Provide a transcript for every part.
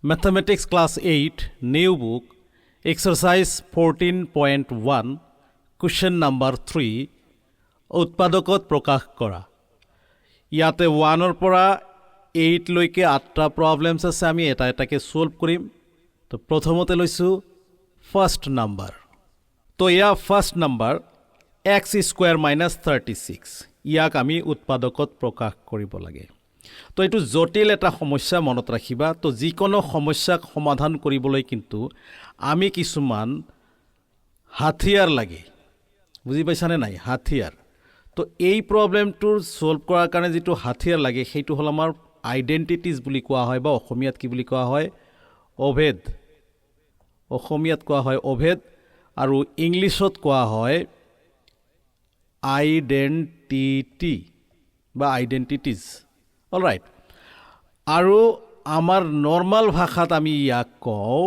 Mathematics Class 8, New Book, Exercise 14.1, Question number 3, উৎপাদকত প্ৰকাশ কৰা। ইয়াতে 1 পৰা 8 লৈকে 8টা প্ৰবলেমছ আছে, আমি এটা এটাকে সলভ কৰিম। তো প্ৰথমতে লৈছো ফাৰ্স্ট নাম্বাৰ। তো ইয়া first number x square minus 36, ইয়াক আমি উৎপাদকত প্ৰকাশ কৰিব লাগে। তো এইটো জটিল এটা সমস্যা, মনত ৰাখিবা। তো যিকোনো সমস্যাক সমাধান কৰিবলৈ কিন্তু আমি কিছুমান হাতিয়াৰ লাগে, বুজি পাইছানে নাই? হাতিয়াৰ। তো এই প্ৰবলেমটোৰ সলভ কৰাৰ কাৰণে যেটো হাতিয়াৰ লাগে সেইটো হল আমাৰ আইডেন্টিটিজ বুলি কোৱা হয়, বা অসমীয়াত কি বুলি কোৱা হয়? অভেদ। অসমীয়াত কোৱা হয় অভেদ, আৰু ইংলিছত কোৱা হয় আইডেন্টিটি বা আইডেন্টিটিজ। অলৰাইট। আৰু আমাৰ নৰ্মাল ভাষাত আমি ইয়াক কওঁ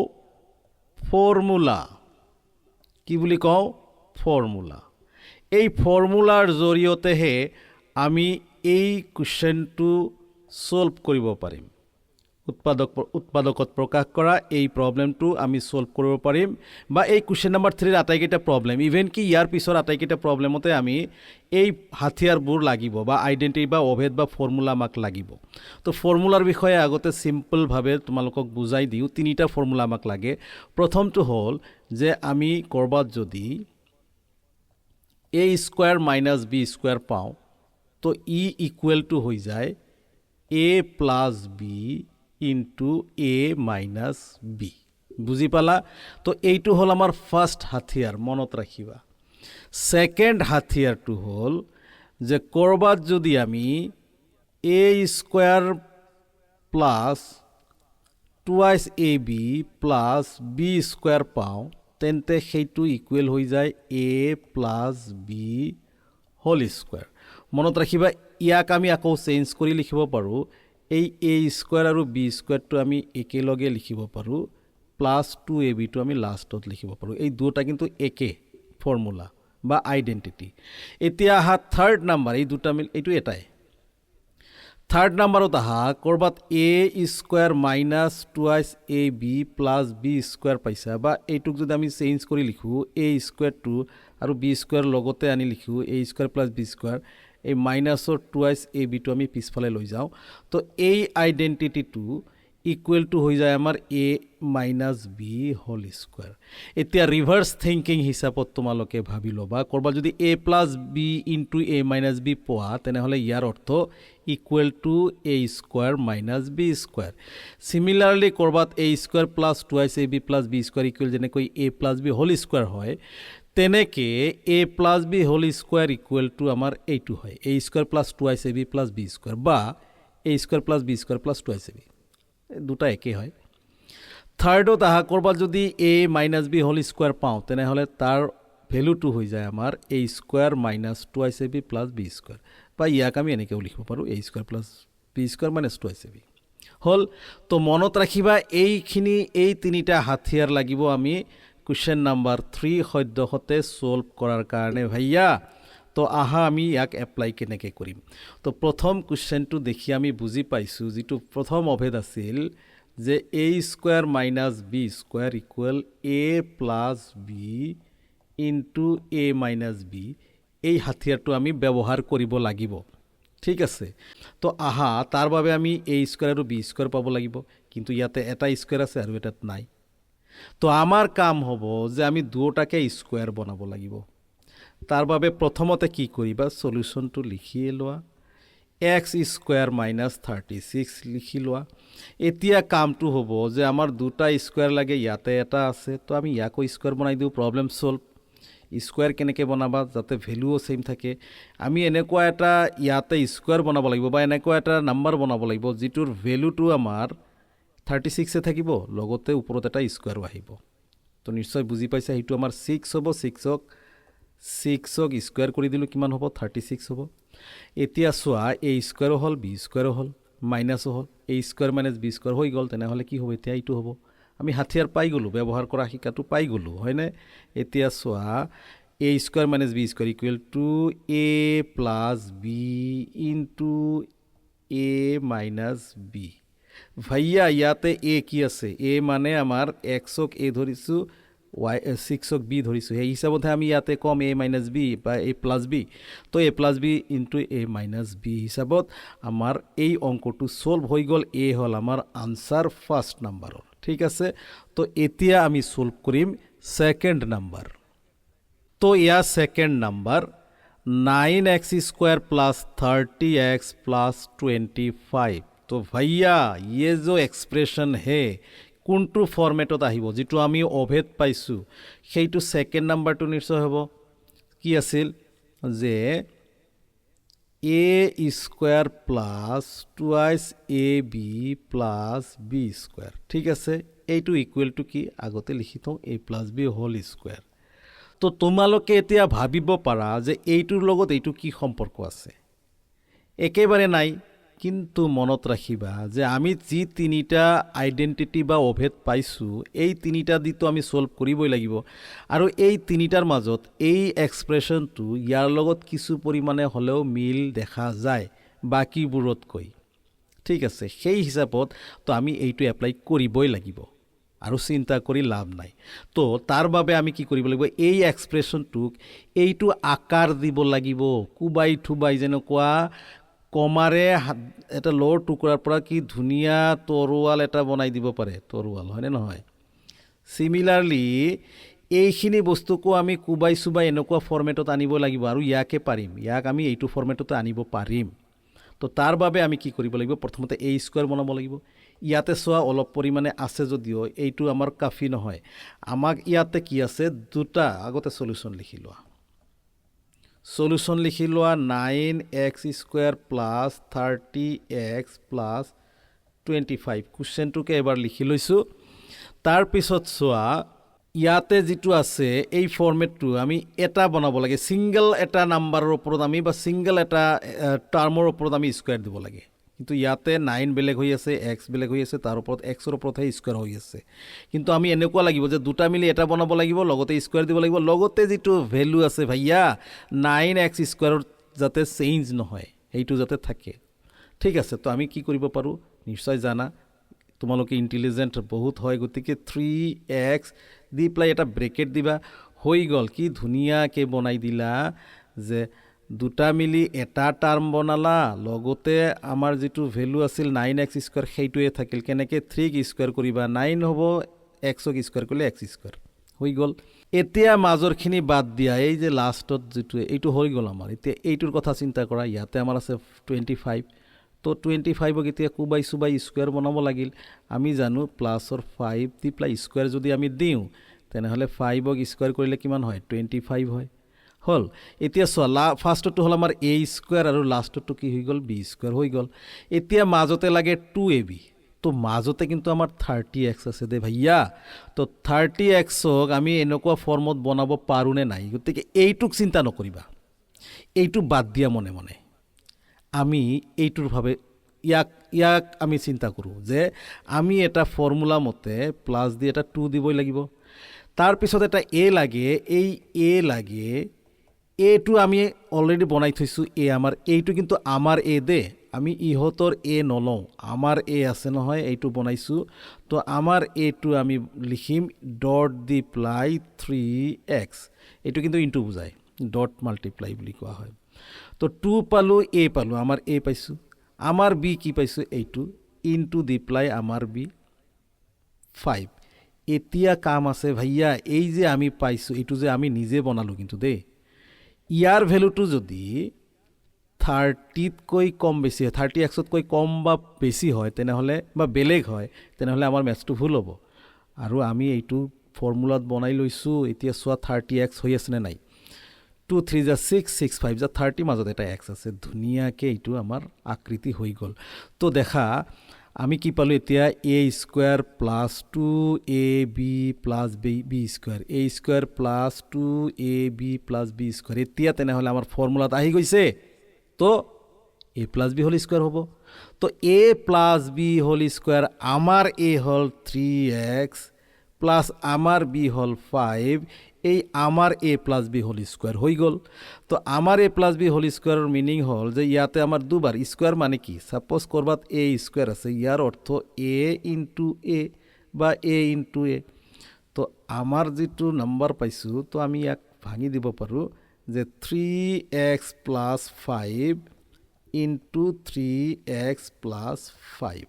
ফৰ্মুলা। কি বুলি কওঁ? ফৰ্মুলা। এই ফৰ্মুলাৰ জৰিয়তেহে আমি এই কুৱেশ্যনটো সলভ কৰিব পাৰিম। উৎপাদকত প্ৰকাশ কৰা এই প্ৰবলেমটো আমি সলভ কৰিব পাৰিম, বা এই কুৱেশ্যন নম্বৰ 3 আটাইকেইটা প্ৰবলেম, ইভেন কি ইয়াৰ পিছৰ আটাইকেইটা প্ৰবলেমতে আমি এই হাতিয়াৰবোৰ লাগিব, বা আইডেন্টিটি বা অভেদ বা ফৰ্মুলা আমাক লাগিব। তো ফৰ্মুলাৰ বিষয়ে আগতে চিম্পলভাৱে তোমালোকক বুজাই দিওঁ। 3টা ফৰ্মুলা আমাক লাগে। প্ৰথমটো হ'ল যে আমি কৰবাত যদি a square minus b square পাওঁ, তো ই ইকুৱেল টু হৈ যায় a plus b into a minus b। বুজি পালা? তো এইটো হল আমাৰ ফাৰ্স্ট হাতিয়াৰ, মনত ৰাখিবা। সেকেন্ড হাতিয়াৰটো হল যে কৰবাত যদি আমি a square plus twice ab plus b square পাওঁ, তেন্তে সেইটো ইকুৱেল হৈ যায় a plus b whole square. মনত ৰাখিবা, ইয়াক আমি আকৌ চেঞ্জ কৰি লিখিব পাৰোঁ। এই a স্কয়াৰ আৰু b স্কয়াৰটো আমি একেলগে লিখিব পাৰোঁ, প্লাস 2ab টো আমি লাষ্টত লিখিব পাৰোঁ। এই দুটা কিন্তু একে ফৰ্মুলা বা আইডেন্টিটি। এতিয়া আহা থাৰ্ড নাম্বাৰ, এই দুটা মিল এইটো এটাই। থাৰ্ড নাম্বাৰত আহা কৰবাত a square minus twice ab plus b square পাইছা, বা এইটোক যদি আমি চেঞ্জ কৰি লিখোঁ a স্কয়াৰটো আৰু b স্কয়াৰ লগতে আনি লিখোঁ a square plus b square, এই মাইনাসৰ টুৱাইস ab টো আমি পিছফালে লৈ যাওঁ। তো এই আইডেন্টিটিটো ইকুৱেল টু হৈ যায় আমাৰ a minus b whole square. এতিয়া ৰিভাৰ্স থিংকিং হিচাপত তোমালোকে ভাবি ল'বা, কৰবাত যদি a plus b into a minus b পোৱা, তেনেহ'লে ইয়াৰ অৰ্থ equal to a square minus b square. Similarly কৰবাত a square plus twice ab plus b square equal যেনেকৈ a plus b whole square হয়, তেনেকে a plus b whole square equal to আমাৰ এইটো হয় a square plus twice ab plus b square, বা a square plus b square plus twice ab, দুটা একে হয়। থাৰ্ডত আহা কৰবাত যদি a minus b whole square পাওঁ, তেনেহ'লে তাৰ ভ্যালুটো হৈ যায় আমাৰ a square minus twice ab plus b square, বা ইয়াক আমি এনেকেও লিখিব পাৰোঁ a square plus b square minus twice ab হল। তো মনত ৰাখিবা, এইখিনি এই তিনিটা হাতিয়াৰ লাগিব আমি কুৱেশ্যন নাম্বাৰ 3 সদ্যহতে সলভ কৰাৰ কাৰণে ভাইয়া। তো আহা আমি ইয়াক এপ্লাই কেনেকৈ কৰিম। তো প্ৰথম কুৱেশ্যনটো দেখি আমি বুজি পাইছোঁ, যিটো প্ৰথম অভেদ আছিল যে a square minus b square equal a plus b into a minus b। এই হাতিয়াৰটো আমি ব্যৱহাৰ কৰিব লাগিব, ঠিক আছে। তো আহা তাৰ বাবে আমি a স্কয়াৰ আৰু b স্কয়াৰ পাব লাগিব, কিন্তু ইয়াতে এটা স্কয়াৰ আছে আৰু এটাত নাই। তো আমাৰ কাম হ'ব যে আমি দুটাকে স্কয়াৰ বনাব লাগিব। তাৰ বাবে প্ৰথমতে কি কৰিবা, সলিউশনটো লিখিয়ে লোৱা। x স্কয়াৰ মাইনাস 36 লিখি লোৱা। এতিয়া কামটো হ'ব যে আমাৰ দুটা স্কয়াৰ লাগে, ইয়াতে এটা আছে, তো আমি ইয়াকো স্কয়াৰ বনাই দিওঁ, প্ৰবলেম সলভ। স্কয়াৰ কেনেকৈ বনাবা যাতে ভ্যালুও সেম থাকে? আমি এনেকুৱা এটা ইয়াতে স্কয়াৰ বনাব লাগিব, বা এনেকুৱা এটা নাম্বাৰ বনাব লাগিব যিটোৰ ভ্যালুটো আমাৰ 36 থাকিব, লগতে ওপৰত এটা স্কয়াৰ আহিব। তো নিশ্চয় বুজি পাইছা, সেইটো আমাৰ 6 হ'ব। 6ক স্কয়াৰ কৰি দিলোঁ, কিমান হ'ব? 36 হ'ব। এতিয়া চোৱা, a স্কয়াৰো হ'ল b স্কয়াৰো হ'ল মাইনাসো হ'ল, a square minus b square হৈ গ'ল, তেনেহ'লে কি হ'ব? এতিয়া এইটো হ'ব। আমি হাতিয়াৰ পাই গ'লোঁ, ব্যৱহাৰ কৰা শিকাটো পাই গ'লোঁ, হয়নে? এতিয়া চোৱা, a square minus b square equal to a plus b into a minus b। ভাইয়া ইয়াতে এ কি আছে, এ মানে আমাৰ এক্সক এ ধৰিছোঁ, ৱাই 6ক বি ধৰিছোঁ, সেই হিচাপতহে আমি ইয়াতে ক'ম এ মাইনাছ বি বা এ প্লাছ বি। তো এ plus B into A minus B হিচাপত আমাৰ এই অংকটো ছল্ভ হৈ গ'ল। এ হ'ল আমাৰ আনচাৰ ফাৰ্ষ্ট নাম্বাৰৰ। ঠিক আছে, তো এতিয়া আমি ছল্ভ কৰিম ছেকেণ্ড নাম্বাৰ। তো year second number 9x² plus 30x plus 25। तो भैया ये जो एक्सप्रेशन है কোনটো ফৰ্মেটত আহিব, যিটো আমি অভেদ পাইছোঁ সেইটো ছেকেণ্ড নাম্বাৰটো নিশ্চয় হ'ব। কি আছিল যে A square plus twice A B plus B square. ঠিক আছে, এইটো ইকুৱেল টু কি আগতে লিখি থওঁ, A plus B whole square. তো তোমালোকে এতিয়া ভাবিব পাৰা যে এইটোৰ লগত এইটো কি সম্পৰ্ক আছে। একেবাৰে নাই, কিন্তু মনত ৰাখিবা যে আমি যি তিনিটা আইডেণ্টিটি বা অভেদ পাইছোঁ এই তিনিটা দিতো আমি ছল্ভ কৰিবই লাগিব। আৰু এই তিনিটাৰ মাজত এই এক্সপ্ৰেশ্যনটো ইয়াৰ লগত কিছু পৰিমাণে হ'লেও মিল দেখা যায় বাকীবোৰতকৈ। ঠিক আছে, সেই হিচাপত তো আমি এইটো এপ্লাই কৰিবই লাগিব আৰু চিন্তা কৰি লাভ নাই। তো তাৰ বাবে আমি কি কৰিব লাগিব, এই এক্সপ্ৰেশ্যনটোক এইটো আকাৰ দিব লাগিব, কোবাই থুবাই, যেনেকুৱা কমাৰে এটা লৰ টুকুৰাৰ পৰা কি ধুনীয়া তৰোৱাল এটা বনাই দিব পাৰে, তৰোৱাল হয়নে নহয়। চিমিলাৰলি এইখিনি বস্তুকো আমি কোবাই চুবাই এনেকুৱা ফৰ্মেটত আনিব লাগিব, আৰু ইয়াকে পাৰিম, ইয়াক আমি এইটো ফৰ্মেটতে আনিব পাৰিম। তো তাৰ বাবে আমি কি কৰিব লাগিব, প্ৰথমতে এ স্কুৱেৰ বনাব লাগিব। ইয়াতে চোৱা অলপ পৰিমাণে আছে যদিও এইটো আমাৰ কাফি নহয়, আমাক ইয়াতে কি আছে দুটা, আগতে সলিউশ্যন লিখি লোৱা। সলিউশ্যন লিখি লোৱা 9x² প্লাছ 30x প্লাছ 25। কুৱেশ্যনটোকে এবাৰ লিখি লৈছোঁ। তাৰপিছত চোৱা ইয়াতে যিটো আছে এই ফৰ্মেটটো আমি এটা বনাব লাগে, ছিংগল এটা নাম্বাৰৰ ওপৰত আমি বা ছিংগল এটা টাৰ্মৰ ওপৰত আমি স্কুৱেৰ দিব লাগে। কিন্তু ইয়াতে 9 বেলেগ হৈ আছে, এক্স বেলেগ হৈ আছে, তাৰ ওপৰত এক্সৰ ওপৰতহে স্কুৱেৰ হৈ আছে। কিন্তু আমি এনেকুৱা লাগিব যে দুটা মিলি এটা বনাব লাগিব, লগতে স্কুৱেৰ দিব লাগিব, লগতে যিটো ভেলু আছে ভাইয়া 9x² যাতে চেঞ্জ নহয়, সেইটো যাতে থাকে। ঠিক আছে, তো আমি কি কৰিব পাৰোঁ নিশ্চয় জানা, তোমালোকে ইণ্টেলিজেণ্ট বহুত হয়, গতিকে 3x দি পেলাই এটা ব্ৰেকেট দিবা, হৈ গ'ল। কি ধুনীয়াকৈ বনাই দিলা যে দুটা মিলি এটা টাৰ্ম বনালা, লগতে আমাৰ যিটো ভেলু আছিল 9x² সেইটোৱে থাকিল। কেনেকৈ 3ক স্কুৱেৰ কৰিবা, 9 হ'ব, এক্সক স্কুৱেৰ কৰিলে x² হৈ গ'ল। এতিয়া মাজৰখিনি বাদ দিয়া, এই যে লাষ্টত যিটো এইটো হৈ গ'ল আমাৰ। এতিয়া এইটোৰ কথা চিন্তা কৰা, ইয়াতে আমাৰ আছে 25। তো 25ক এতিয়া কোবাই চুবাই স্কুৱেৰ বনাব লাগিল। আমি জানো প্লাছৰ 5 দি পেলাই স্কুৱেৰ যদি আমি দিওঁ তেনেহ'লে 5ক স্কুৱেৰ কৰিলে কিমান হয়, 25 হয়। হ'ল। এতিয়া চোৱা ফাৰ্ষ্টটো হ'ল আমাৰ a² আৰু লাষ্টটো কি হৈ গ'ল, b² হৈ গ'ল। এতিয়া মাজতে লাগে 2ab, তো মাজতে কিন্তু আমাৰ 30x আছে দে ভাইয়া। তো 30xক আমি এনেকুৱা ফৰ্মত বনাব পাৰোঁনে নাই, গতিকে এইটোক চিন্তা নকৰিবা, এইটো বাদ দিয়া মনে মনে। আমি এইটোৰ ভাৱে ইয়াক আমি চিন্তা কৰোঁ যে আমি এটা ফৰ্মুলা মতে প্লাছ দি এটা 2 দিবই লাগিব। তাৰপিছত এটা এ লাগে, এই এ লাগে, এটো আমি অলৰেডি বনাই থৈছোঁ, এ আমাৰ, এইটো কিন্তু আমাৰ এ দে, আমি ইহঁতৰ এ নলওঁ, আমাৰ এ আছে নহয়, এইটো বনাইছোঁ। তো আমাৰ এটো আমি লিখিম ডট দি প্লাই 3x, এইটো কিন্তু ইনটু বুজায়, ডট মাল্টিপ্লাই বুলি কোৱা হয়। তো 2 পালোঁ, এ পালোঁ, আমাৰ এ পাইছোঁ, আমাৰ বি কি পাইছোঁ, এইটো ইনটু দি প্লাই আমাৰ বি 5। এতিয়া কাম আছে ভাইয়া, এই যে আমি পাইছোঁ এইটো যে আমি নিজে বনালোঁ কিন্তু দেই, ইয়াৰ ভেলুটো যদি 30তকৈ কম বেছি হয়, 30xতকৈ কম বা বেছি হয় তেনেহ'লে, বা বেলেগ হয় তেনেহ'লে আমাৰ মেথছটো ভুল হ'ব। আৰু আমি এইটো ফৰ্মুলাত বনাই লৈছোঁ। এতিয়া চোৱা 30x হৈ আছেনে নাই, 2 3 যা 6, 6 5 যা 30, মাজত এটা x আছে, ধুনীয়াকৈ এইটো আমাৰ আকৃতি হৈ গ'ল। তো দেখা আমি কি পালোঁ এতিয়া, a² plus 2ab plus b² a² plus 2ab plus b²। এতিয়া তেনেহ'লে আমাৰ ফৰ্মুলাত আহি গৈছে, তো a plus b whole square হ'ব। তো a plus b whole square, আমাৰ a হ'ল 3x প্লাছ আমাৰ b হ'ল 5, এই আমাৰ A plus B whole square হৈ গ'ল। তো আমাৰ A plus B whole স্কোৱাৰৰ meaning হ'ল যে ইয়াতে আমাৰ দুবাৰ স্কোৱাৰ মানে কি, ছাপ'জ ক'ৰবাত এ স্কোৱাৰ আছে, ইয়াৰ অৰ্থ এ ইনটু এ বা এ ইনটু এ। তো আমাৰ যিটো নাম্বাৰ পাইছোঁ, তো আমি ইয়াক ভাঙি দিব পাৰোঁ যে 3x plus 5 into 3x plus 5,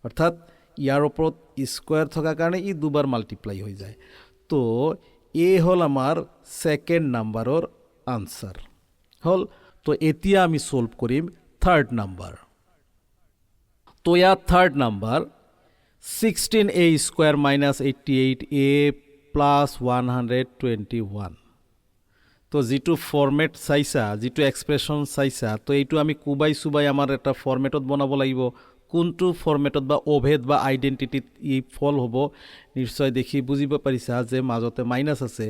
অৰ্থাৎ ইয়াৰ ওপৰত স্কোৱাৰ থকাৰ কাৰণে ই দুবাৰ মাল্টিপ্লাই হৈ যায়। তো এ হ'ল আমাৰ ছেকেণ্ড নাম্বাৰৰ আনচাৰ হ'ল। তো এতিয়া আমি ছল্ভ কৰিম থাৰ্ড নাম্বাৰ। তো ইয়াত third number 16a square minus 88a plus 121। তো যিটো ফৰ্মেট চাইছা, যিটো এক্সপ্ৰেশ্যন চাইছা, তো এইটো আমি কোবাই চুবাই আমাৰ এটা ফৰ্মেটত বনাব লাগিব। কোনটো ফৰ্মেটত বা অভেদ বা আইডেণ্টিটিত ই ফল হ'ব, নিশ্চয় দেখি বুজিব পাৰিছা যে মাজতে মাইনাছ আছে।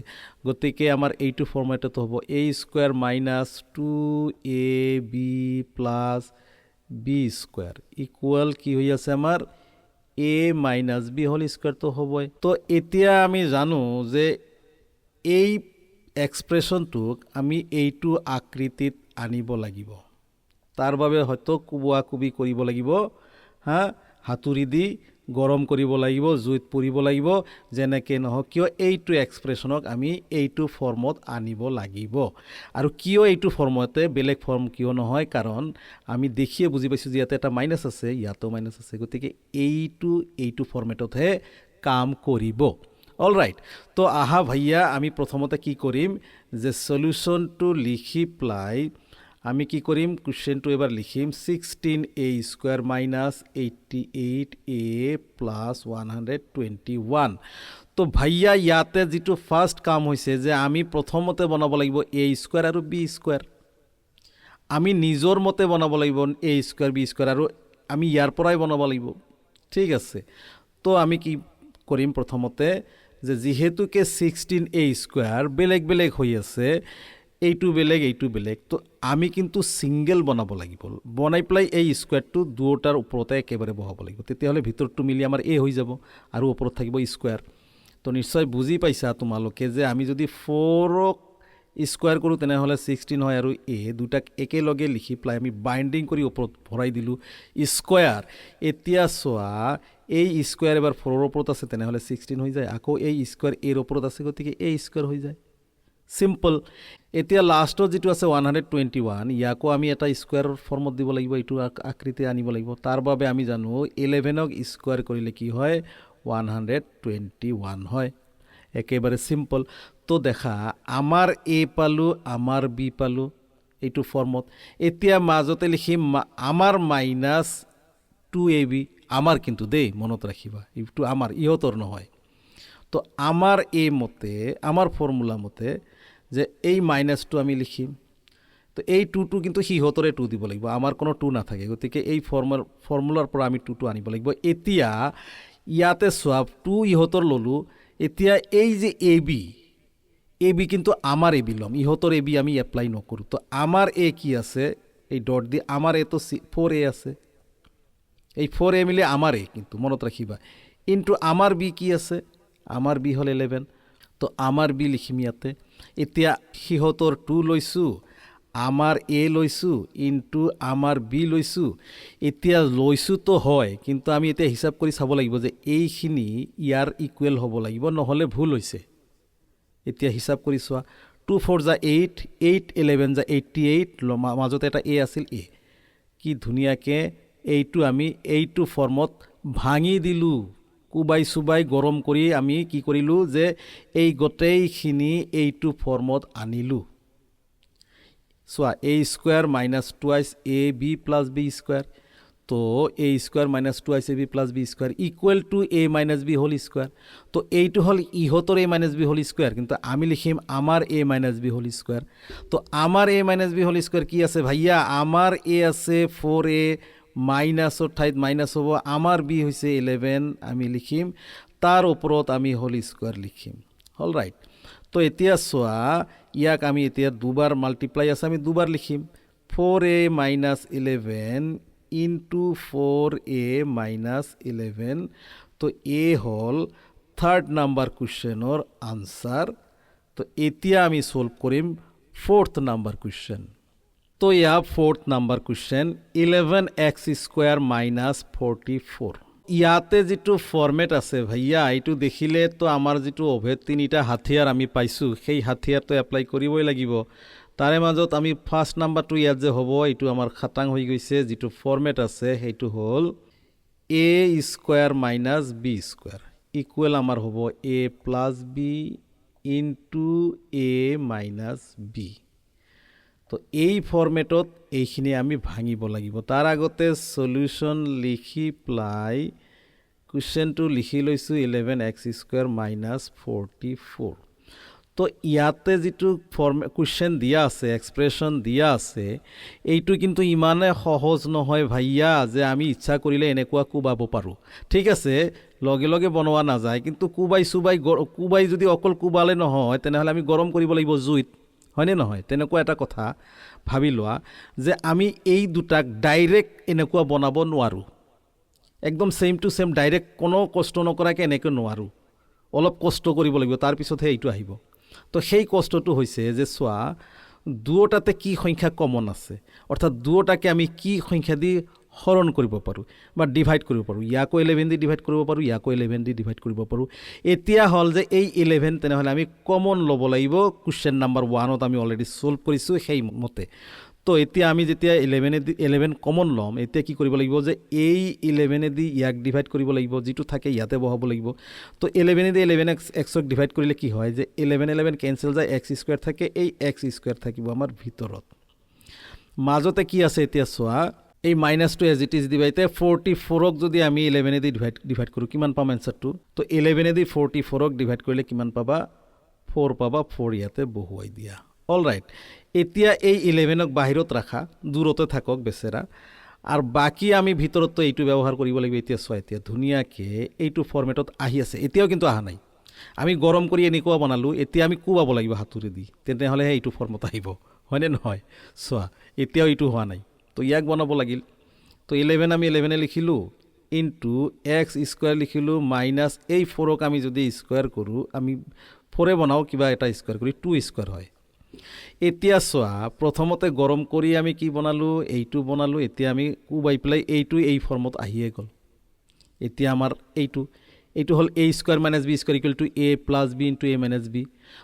গতিকে আমাৰ এইটো ফৰ্মেটত হ'ব A square minus 2ab plus B square equal কি হৈ আছে আমাৰ এ মাইনাছ বি হোল স্কোৱাৰটো হ'বই। তো এতিয়া আমি জানো যে এই এক্সপ্ৰেশ্যনটোক আমি এইটো আকৃতিত আনিব লাগিব। তাৰ বাবে হয়তো কোবোৱা কোবি কৰিব লাগিব, হাতুৰি দি গৰম কৰিব লাগিব, জুইত পুৰিব লাগিব, যেনেকৈ নহওক কিয় এইটো এক্সপ্ৰেশ্যনক আমি এইটো ফৰ্মত আনিব লাগিব। আৰু কিয় এইটো ফৰ্মতে, বেলেগ ফৰ্ম কিয় নহয়, কাৰণ আমি দেখিয়ে বুজি পাইছোঁ যে ইয়াতে এটা মাইনাছ আছে, ইয়াতো মাইনাছ আছে, গতিকে এইটো ফৰ্মেটতহে কাম কৰিব। All right. তো আহা ভাইয়া, আমি প্ৰথমতে কি কৰিম যে সলিউশ্যনটো লিখি পেলাই আমি কি কৰিম, কুৱেশ্যনটো এবাৰ লিখিম 16a square minus 88a plus 121। তো ভাইয়া ইয়াতে যিটো ফাৰ্ষ্ট কাম হৈছে যে আমি প্ৰথমতে বনাব লাগিব এ স্কোৱাৰ আৰু বি স্কোৱাৰ। আমি নিজৰ মতে বনাব লাগিব এ স্কোৱাৰ বি স্কোৱাৰ, আৰু আমি ইয়াৰ পৰাই বনাব লাগিব। ঠিক আছে। তো আমি কি কৰিম প্ৰথমতে যে যিহেতুকে 16a স্কোৱাৰ বেলেগ বেলেগ হৈ আছে, এইটো বেলেগ এইটো বেলেগ, তো আমি কিন্তু ছিংগেল বনাব লাগিব। বনাই পেলাই এই স্কোৱাৰটো দুয়োটাৰ ওপৰতে একেবাৰে বহাব লাগিব, তেতিয়াহ'লে ভিতৰটো মিলি আমাৰ এ হৈ যাব আৰু ওপৰত থাকিব স্কোৱাৰ। তো নিশ্চয় বুজি পাইছা তোমালোকে যে আমি যদি 4ক স্কোৱাৰ কৰোঁ তেনেহ'লে 16 হয়, আৰু এ দুটাক একেলগে লিখি পেলাই আমি বাইণ্ডিং কৰি ওপৰত ভৰাই দিলোঁ স্কোৱাৰ। এতিয়া চোৱা, এই স্কোৱাৰ এবাৰ 4ৰ ওপৰত আছে তেনেহ'লে 16 হৈ যায়, আকৌ এই স্কোৱাৰ এৰ ওপৰত আছে গতিকে এ স্কোৱাৰ হৈ যায়। চিম্পল। এতিয়া লাষ্টত যিটো আছে 121, ইয়াকো আমি এটা স্কোৱাৰৰ ফৰ্মত দিব লাগিব, এইটো আকৃতি আনিব লাগিব। তাৰ বাবে আমি জানো 11ক স্কোৱাৰ কৰিলে কি হয়, 121 হয়। একেবাৰে চিম্পল। তো দেখা, আমাৰ এ পালোঁ, আমাৰ বি পালোঁ এইটো ফৰ্মত। এতিয়া মাজতে লিখিম আমাৰ মাইনাছ 2ab, আমাৰ কিন্তু দেই মনত ৰাখিবা, এইটো আমাৰ, ইহঁতৰ নহয়। তো আমাৰ এই মতে, আমাৰ ফৰ্মুলা মতে যে এই মাইনাছটো আমি লিখিম, তো এই 2টো কিন্তু সিহঁতৰে 2 দিব লাগিব, আমাৰ কোনো 2 নাথাকে, গতিকে এই ফৰ্মুলাৰ পৰা আমি 2টো আনিব লাগিব। এতিয়া ইয়াতে চোৱা, 2 ইহঁতৰ ল'লোঁ, এতিয়া এই যে এ বি কিন্তু আমাৰ এ বি ল'ম, ইহঁতৰ এ বি আমি এপ্লাই নকৰোঁ। তো আমাৰ এ কি আছে, এই ডট দি আমাৰ এ তো 4a আছে, এই 4a মিলে আমাৰ এ, কিন্তু মনত ৰাখিবা, ইনটু আমাৰ বি কি আছে, আমাৰ বি হ'ল 11। তো আমাৰ বি লিখিম ইয়াতে। এতিয়া সিহঁতৰ 2 লৈছোঁ, আমাৰ এ লৈছোঁ, ইনটু আমাৰ বি লৈছোঁ। এতিয়া লৈছোঁতো হয়, কিন্তু আমি এতিয়া হিচাপ কৰি চাব লাগিব যে এইখিনি ইয়াৰ ইকুৱেল হ'ব লাগিব, নহ'লে ভুল হৈছে। এতিয়া হিচাপ কৰি চোৱা, 2 4 যা 8, 8 11 যা 88, মাজতে এটা এ আছিল, এ কি ধুনীয়াকৈ এইটো আমি এইটো ফৰ্মত ভাঙি দিলোঁ, কোবাই চুবাই গৰম কৰি আমি কি কৰিলোঁ যে এই গোটেইখিনি এইটো ফৰ্মত আনিলোঁ। চোৱা, A square minus 2 A B plus B square, তো A square minus 2 A B plus B square equal to A minus B whole square. তো এইটো হ'ল ইহঁতৰ A minus B whole square, কিন্তু আমি লিখিম আমাৰ A minus B whole square. তো আমাৰ A minus B whole square কি আছে ভাইয়া, আমাৰ এ আছে 4a, মাইনাছৰ ঠাইত মাইনাছ হ'ব, আমাৰ বি হৈছে 11, আমি লিখিম, তাৰ ওপৰত আমি হোল স্কোৱাৰ লিখিম। All right. তো এতিয়া চোৱা, ইয়াক আমি এতিয়া দুবাৰ মাল্টিপ্লাই আছে, আমি দুবাৰ লিখিম, 4a minus 11 into 4a minus 11। তো এ হ'ল থাৰ্ড নাম্বাৰ কুৱেশ্যনৰ আনচাৰ। তো এতিয়া আমি সলভ কৰিম 4th নাম্বাৰ কুৱেশ্যন। তো ইয়া 4th নাম্বাৰ কুৱেশ্যন 11x² - 44। ইয়াতে যিটো ফৰ্মেট আছে ভাইয়া এইটো দেখিলে তো আমাৰ যিটো অভেদ তিনিটা হাথিয়াৰ আমি পাইছোঁ সেই হাথিয়াৰটো এপ্লাই কৰিবই লাগিব। তাৰে মাজত আমি ফাৰ্ষ্ট নাম্বাৰটো ইয়াত যে হ'ব এইটো আমাৰ খাটাং হৈ গৈছে। যিটো ফৰ্মেট আছে সেইটো হ'ল a² - b² ইকুৱেল আমাৰ হ'ব a + b into a - b। তো এই ফৰ্মেটত এইখিনি আমি ভাঙিব লাগিব। তাৰ আগতে সলিউশন লিখি প্লাই কুৱেশ্যনটো লিখি লৈছোঁ 11x² - 44। তো ইয়াতে যিটো কুৱেশ্যন দিয়া আছে এক্সপ্ৰেশ্যন দিয়া আছে এইটো কিন্তু ইমানে সহজ নহয় ভাইয়া যে আমি ইচ্ছা কৰিলে এনেকুৱা কোবাব পাৰোঁ। ঠিক আছে লগে লগে বনোৱা নাযায়, কিন্তু কোবাই যদি অকল কোবালে নহয় তেনেহ'লে আমি গৰম কৰিব লাগিব জুইত, হয়নে নহয়? তেনেকুৱা এটা কথা ভাবি লোৱা যে আমি এই দুটাক ডাইৰেক্ট এনেকুৱা বনাব নোৱাৰোঁ, একদম ছেইম টু ছেইম ডাইৰেক্ট কোনো কষ্ট নকৰাকৈ এনেকৈ নোৱাৰোঁ, অলপ কষ্ট কৰিব লাগিব, তাৰপিছতহে এইটো আহিব। তো সেই কষ্টটো হৈছে যে চোৱা দুয়োটাতে কি সংখ্যা কমন আছে, অৰ্থাৎ দুয়োটাকে আমি কি সংখ্যা দি হৰণ কৰিব পাৰোঁ বা ডিভাইড কৰিব পাৰোঁ। ইয়াকো 11 দি ডিভাইড কৰিব পাৰোঁ, ইয়াকো 11 দি ডিভাইড কৰিব পাৰোঁ। এতিয়া হ'ল যে এই 11 তেনেহ'লে আমি কমন ল'ব লাগিব। কুৱেশ্যন নাম্বাৰ 1ত আমি অলৰেডি ছল্ভ কৰিছোঁ সেই মতে। তো এতিয়া আমি যেতিয়া 11 কমন ল'ম এতিয়া কি কৰিব লাগিব যে এই 11 দি ইয়াক ডিভাইড কৰিব লাগিব, যিটো থাকে ইয়াতে বহাব লাগিব। তো 11 দি 11xক ডিভাইড কৰিলে কি হয় যে 11 কেঞ্চেল যায়, x² থাকে, এই x² থাকিব আমাৰ ভিতৰত। মাজতে কি আছে এতিয়া চোৱা এই মাইনাছটো এজ ইট ইজ দিবা। এতিয়া 44ক যদি আমি 11 দি ডিভাইড কৰোঁ কিমান পাম এনচাৰটো? তো 11 দি 44ক ডিভাইড কৰিলে কিমান পাবা? 4 পাবা। 4 ইয়াতে বহুৱাই দিয়া। অল ৰাইট, এতিয়া এই 11ক বাহিৰত ৰাখা, দূৰতে থাকক বেচেৰা, আৰু বাকী আমি ভিতৰততো এইটো ব্যৱহাৰ কৰিব লাগিব। এতিয়া চোৱা এতিয়া ধুনীয়াকৈ এইটো ফৰ্মেটত আহি আছে, এতিয়াও কিন্তু অহা নাই। আমি গৰম কৰি এনেকুৱা বনালোঁ, এতিয়া আমি কোবাব লাগিব হাতুৰি দি, তেনেহ'লেহে এইটো ফৰ্মত আহিব, হয়নে নহয়? চোৱা এতিয়াও এইটো হোৱা নাই, তো ইয়াক বনাব লাগিল। তো 11 আমি 11 লিখিলোঁ ইনটু x² লিখিলোঁ মাইনাছ এই 4ক আমি যদি স্কুৱাৰ কৰোঁ, আমি 4 বনাওঁ কিবা এটা স্কুৱাৰ কৰি 2² হয়। এতিয়া চোৱা প্ৰথমতে গৰম কৰি আমি কি বনালোঁ? এইটো বনালোঁ। এতিয়া আমি কোবাই পেলাই এইটো এই ফৰ্মত আহিয়ে গ'ল। এতিয়া আমাৰ এইটো হ'ল a² - b² equal to a + b into a - b।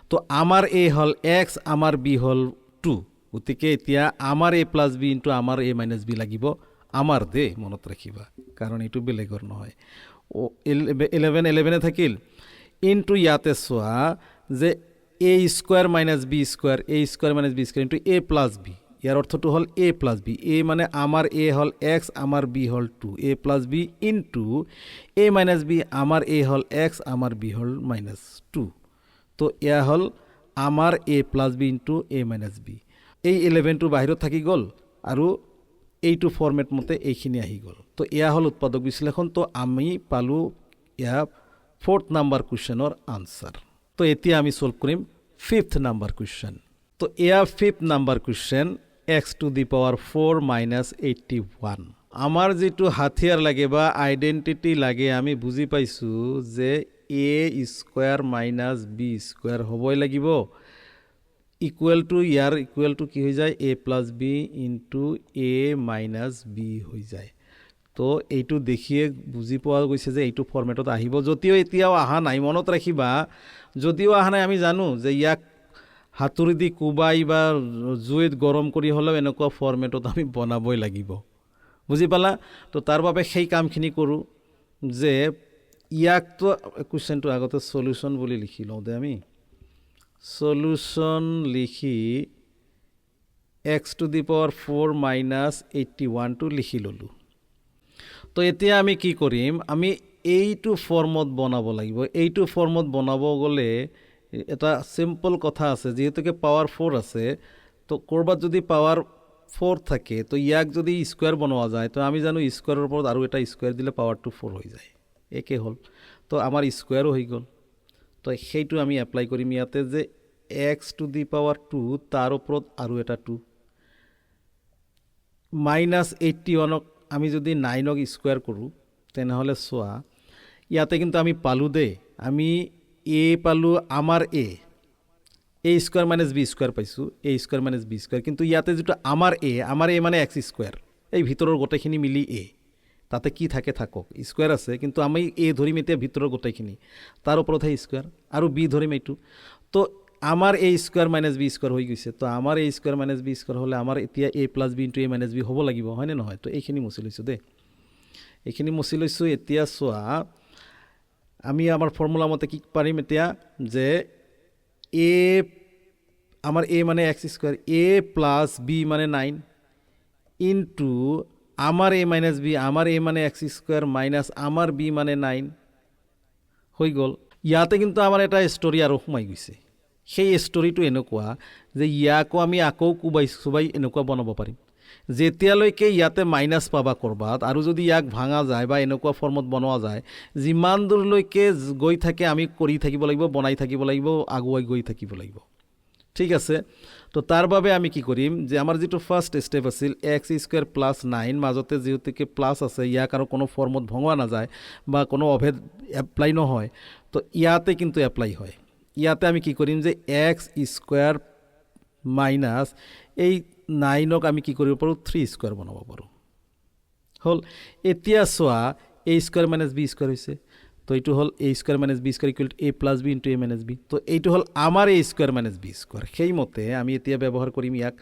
তো আমাৰ a হ'ল x, আমাৰ b হ'ল 2। গতিকে এতিয়া আমাৰ a + b ইনটু আমাৰ a - b লাগিব, আমাৰ দে মনত ৰাখিবা, কাৰণ এইটো বেলেগৰ নহয়। 11 থাকিল ইনটু ইয়াতে চোৱা যে a² - b² into a + b। ইয়াৰ অৰ্থটো হ'ল a + b। a মানে আমাৰ a হ'ল x, আমাৰ b হ'ল 2, a + b into a - b, আমাৰ a হ'ল x, আমাৰ b হ'ল -2। তো এয়া হ'ল আমাৰ a + b into a - b। এই 11টো বাহিৰত থাকি গ'ল আৰু এইটো ফৰ্মেট মতে এইখিনি আহি গ'ল। তো এয়া হ'ল উৎপাদক বিশ্লেষণ। তো আমি পালোঁ এয়া 4th নাম্বাৰ কুৱেশ্যনৰ আনচাৰ। তো এতিয়া আমি ছল্ভ কৰিম 5th নাম্বাৰ কুৱেশ্যন। তো এয়া 5th নাম্বাৰ কুৱেশ্যন x⁴ - 81। আমাৰ যিটো হাথিয়াৰ লাগে বা আইডেণ্টিটি লাগে আমি বুজি পাইছোঁ যে a² - b² হ'বই লাগিব, ইকুৱেল টু ইয়াৰ ইকুৱেলটো কি হৈ যায় a + b into a - b হৈ যায়। তো এইটো দেখিয়ে বুজি পোৱা গৈছে যে এইটো ফৰ্মেটত আহিব, যদিও এতিয়াও অহা নাই। মনত ৰাখিবা যদিও অহা নাই আমি জানো যে ইয়াক হাতুৰি দি কোবাই বা জুইত গৰম কৰি হ'লেও এনেকুৱা ফৰ্মেটত আমি বনাবই লাগিব, বুজি পালা? তো তাৰ বাবে সেই কামখিনি কৰোঁ যে ইয়াকতো কুৱেশ্যনটো আগতে সলিউশ্যন বুলি লিখি লওঁ দে আমি। সলিউশ্যন লিখি x⁴ - 81টো লিখি ল'লোঁ। তো এতিয়া আমি কি কৰিম? আমি এইটো ফৰ্মত বনাব লাগিব। এইটো ফৰ্মত বনাব গ'লে এটা চিম্পল কথা আছে, যিহেতুকে পাৱাৰ 4 আছে, তো ক'ৰবাত যদি পাৱাৰ 4 থাকে তো ইয়াক যদি স্কুৱাৰ বনোৱা যায় তো আমি জানো স্কুৱাৰৰ ওপৰত আৰু এটা স্কুৱাৰ দিলে পাৱাৰটো 4 হৈ যায়, একে হ'ল। তো আমাৰ স্কুৱাৰো হৈ গ'ল। তো সেইটো আমি এপ্লাই কৰিম ইয়াতে যে x⁴ তাৰ ওপৰত আৰু এটা 2 -81ক আমি যদি 9ক স্কুৱাৰ কৰোঁ তেনেহ'লে চোৱা ইয়াতে কিন্তু আমি পালোঁ দেই, আমি a পালোঁ আমাৰ a, a square minus b square পাইছোঁ a square minus b square কিন্তু ইয়াতে যিটো আমাৰ এ মানে এক্স স্কোয়াৰ এই ভিতৰৰ গোটেইখিনি মিলি এ তাতে কি থাকে থাকক স্কোয়াৰ আছে কিন্তু আমি এ ধৰিম এতিয়া ভিতৰৰ গোটেইখিনি তাৰ ওপৰতহে স্কোয়াৰ আৰু বি ধৰিম এইটো তো আমাৰ A square minus B square হৈ গৈছে তো আমাৰ A square minus B square হ'লে আমাৰ এতিয়া এ plus B into A minus B হ'ব লাগিব হয়নে নহয় তো এইখিনি মুচি লৈছোঁ দেই এইখিনি মুচি লৈছোঁ এতিয়া চোৱা আমি আমাৰ ফৰ্মুলা মতে কি পাৰিম এতিয়া যে এ আমাৰ এ মানে এক্স স্কোয়াৰ এ প্লাছ বি মানে 9 ইনটু আমার এ মাইনাস বি আমার এ মানে এক্স স্কোয়ার মাইনাস আমার বি মানে 9 হৈ গ'ল ইয়াতে কিন্তু আমাৰ এটা ষ্টৰি আৰু সোমাই গৈছে সেই ষ্টৰিটো এনেকুৱা যে ইয়াকো আমি আকৌ কোবাই এনেকুৱা বনাব পাৰিম যেতিয়ালৈকে ইয়াতে মাইনাছ পাবা কৰবাত আৰু যদি ইয়াক ভাঙা যায় বা এনেকুৱা ফৰ্মত বনোৱা যায় যিমান দূৰলৈকে গৈ থাকে আমি কৰি থাকিব লাগিব বনাই থাকিব লাগিব আগুৱাই গৈ থাকিব লাগিব ঠিক আছে তো তাৰ বাবে আমি কি কৰিম যে আমাৰ যিটো ফাৰ্ষ্ট ষ্টেপ আছিল এক্স স্কোয়াৰ প্লাছ 9 মাজতে যিহেতুকে প্লাছ আছে ইয়াক আৰু কোনো ফৰ্মত ভঙোৱা নাযায় বা কোনো অভেদ এপ্লাই নহয় তো ইয়াতে কিন্তু এপ্লাই হয় ইয়াতে আমি কি কৰিম যে এক্স স্কোয়াৰ মাইনাছ এই 9ক আমি কি কৰিব পাৰোঁ 3 স্কোয়াৰ বনাব পাৰোঁ হ'ল এতিয়া চোৱা A square minus B square হৈছে তো এইটো হ'ল A square minus B square equal to A plus B into A minus B তো এইটো হ'ল আমাৰ A square minus B square সেইমতে আমি এতিয়া ব্যৱহাৰ কৰিম ইয়াক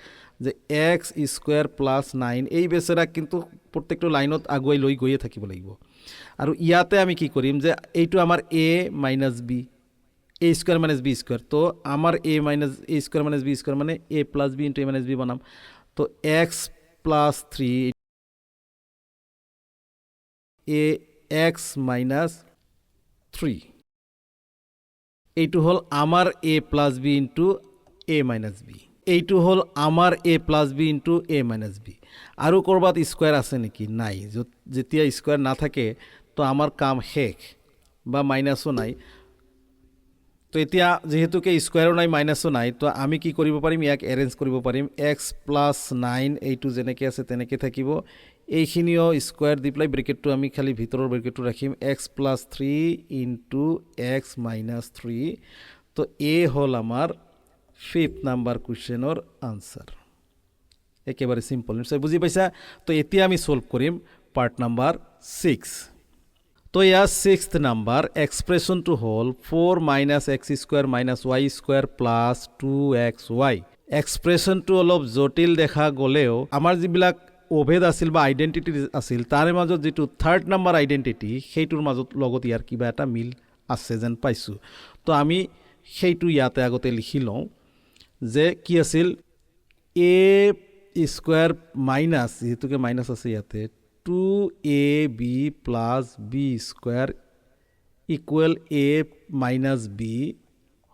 যে এক্স স্কোয়াৰ প্লাছ 9 এই বেচেৰা কিন্তু প্ৰত্যেকটো লাইনত আগুৱাই লৈ গৈয়ে থাকিব লাগিব আৰু ইয়াতে আমি কি কৰিম যে এইটো আমাৰ A minus B A square minus B square তো আমাৰ A square minus B square মানে এ plus B into A minus B বনাম তো এক্স প্লাছ 3 এ এক্স মাইনাছ 3 এইটো হ'ল আমাৰ A plus B into A minus B এইটো হ'ল আমাৰ A plus B into A minus B আৰু ক'ৰবাত স্কোয়াৰ আছে নেকি নাই যেতিয়া স্কোয়াৰ নাথাকে তো আমাৰ কাম শেষ বা মাইনাছো নাই তো এতিয়া যেহেতুকে স্কোয়াৰো নাই মাইনাছো নাই তো আমি কি কৰিব পাৰিম ইয়াক এৰেঞ্জ কৰিব পাৰিম এক্স প্লাছ 9 এইটো যেনেকৈ আছে তেনেকৈ থাকিব এইখিনিও স্কোয়াৰ দি পেলাই ব্ৰেকেটটো আমি খালি ভিতৰৰ ব্ৰেকেটটো ৰাখিম x plus 3 into x minus 3 তো এ হ'ল আমাৰ 5th নাম্বাৰ কুৱেশ্যনৰ আনসাৰ একেবাৰে সিম্পল নিশ্চয় বুজি পাইছা তো এতিয়া আমি সলভ কৰিম পাৰ্ট নাম্বাৰ 6 তো ইয়াৰ 6th নাম্বাৰ এক্সপ্ৰেশ্যনটো হ'ল 4 minus x square minus Y square plus 2xy এক্সপ্ৰেশ্যনটো অলপ জটিল দেখা গ'লেও আমাৰ যিবিলাক অভেদ আছিল বা আইডেণ্টিটি আছিল তাৰে মাজত যিটো 3rd নাম্বাৰ আইডেণ্টিটি সেইটোৰ মাজত লগত ইয়াৰ কিবা এটা মিল আছে যেন পাইছোঁ তো আমি সেইটো ইয়াতে আগতে লিখি লওঁ যে কি আছিল এ স্কোয়াৰ মাইনাছ যেহেতুকে মাইনাছ আছে ইয়াতে 2ab plus B square equal A minus B